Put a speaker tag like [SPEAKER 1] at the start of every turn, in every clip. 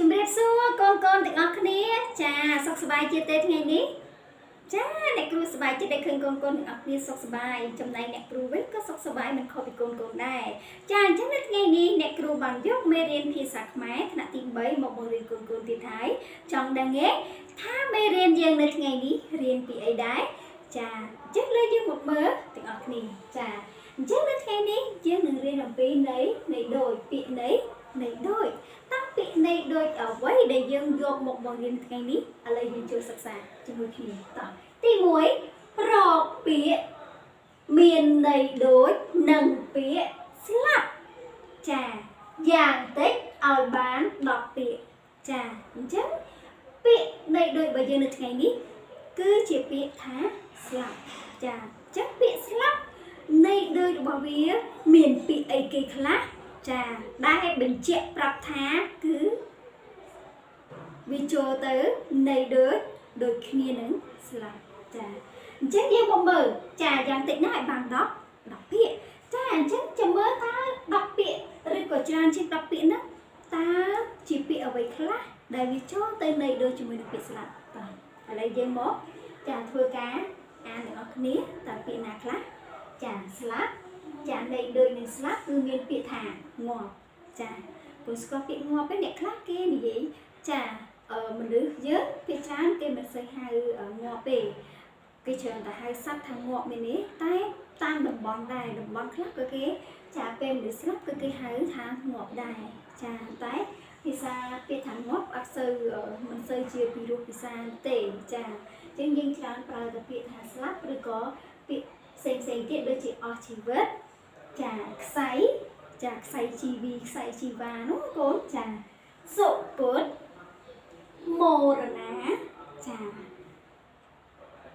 [SPEAKER 1] ជំរាបសួរកូនទាំងអស់គ្នាចាសុខសប្បាយជាទេថ្ងៃនេះចាអ្នកគ្រូសប្បាយចិត្តដែលឃើញកូនទាំងអស់គ្នាសុខសប្បាយចំណែកអ្នកគ្រូវិញក៏សុខសប្បាយមិនខុសពីកូនដែរចាអញ្ចឹងនៅថ្ងៃនេះអ្នកគ្រូបានយកមេរៀនភាសាខ្មែរថ្នាក់ទី3មកបង្រៀនកូនទៀតហើយចង់ដឹងទេថាមេរៀនយើងនៅថ្ងៃនេះរៀនពីអីដែរចាអញ្ចឹងលើយើងមកមើលទាំងអស់គ្នាចាអញ្ចឹងនៅថ្ងៃនេះយើងនឹងរៀនអំពីន័យដូចពាក្យន័យដូចតាំងពាក្យន័យដូចអ្វីដែលយើងយកមកបង្រៀនថ្ងៃនេះឥឡូវយើងចូលសិក្សាជាមួយគ្នាតោះទី1ប្រកពាក្យមានន័យដូចនិងពាក្យស្លាប់ចាយ៉ាងតិចឲ្យបាន10ពាក្យចាអញ្ចឹងពាក្យន័យដូចរបស់យើងនៅថ្ងៃនេះគឺជាពាក្យថាស្លាប់ចាអញ្ចឹងពាក្យស្លាប់ន័យដូចរបស់វាមានពាក្យអីគេខ្លះចាដែលបញ្ជាក់ប្រាប់ថាគឺវាចូលទៅន័យដូចគ្នានឹងស្លាប់ចាអញ្ចឹងយើងមកមើលចាយ៉ាងតិចណាស់ឲ្យបាន10ពាក្យចាអញ្ចឹងចាំមើលតើ10ពាក្យឬក៏ច្រើនជាង10ពាក្យហ្នឹងតើជាពាក្យអ្វីខ្លះដែលវាចូលទៅន័យដូចជាមួយនឹងពាក្យស្លាប់បាទឥឡូវយើងមកចាធ្វើការអានទាំងអស់គ្នាតើពាក្យណាខ្លះចាស្លាប់ចាន័យដូចនឹងស្លាប់គឺមានពាក្យថាងាប់ចាព្រោះស្គាល់ពាក្យងាប់ទេអ្នកខ្លះគេនិយាយចាមនុស្សយើងភាគច្រើនគេមិនសូវហៅងាប់ទេគេច្រើនតែហៅសត្វថាងាប់មែនទេតែតាមតំបន់ដែរតំបន់ខ្លះក៏គេចាពេលមនុស្សស្លាប់គឺគេហៅថាងាប់ដែរចាតែភាសាពាក្យថាងាប់អត់សូវមិនសូវជាពីរោះភាសាទេចាអញ្ចឹងយើងច្រើនប្រើតែពាក្យថាស្លាប់ឬក៏ពាក្យផ្សេងទៀតដូចជាអស់ជីវិតចាខ្សែចាខ្សែជីវីខ្សែជីវ៉ានោះកូនចាសុគតមរណាចា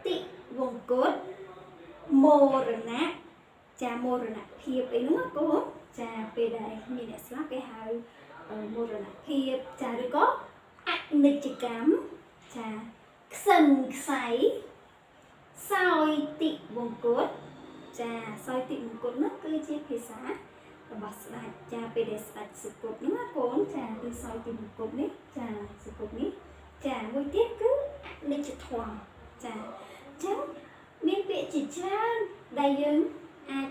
[SPEAKER 1] តិវង្គតមរណៈចាមរណភាពអីនោះកូនចាពេលដែលមានអ្នកស្លាប់គេហៅមរណភាពចាឬក៏អនិច្ចកម្មចាខ្សិនខ្សែសោយតិវង្គតចាសោយតិវង្គតនោះគឺជាភាសារបស់ស្ដេចចាពេលដែលស្ដេចសុគតហ្នឹងកូនចាគឺសោយតិវង្គតនេះចាសុគតនេះចាមួយទៀតគឺអនិច្ចធម៌ចាអញ្ចឹងមានពាក្យជាច្រើនដែលយើងអាច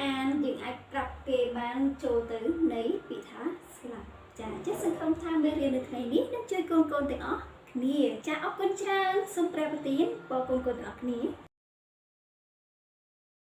[SPEAKER 1] អានយើងអាចប្រាប់គេបានចូលទៅនៃពាក្យថាស្លាប់ចាអញ្ចឹងសង្ឃឹមថាមេរៀននៅថ្ងៃនេះនឹងជួយកូនទាំងអស់គ្នាចាអរគុណច្រើនសូមព្រះប្រទានបងកូនទាំងអស់គ្នា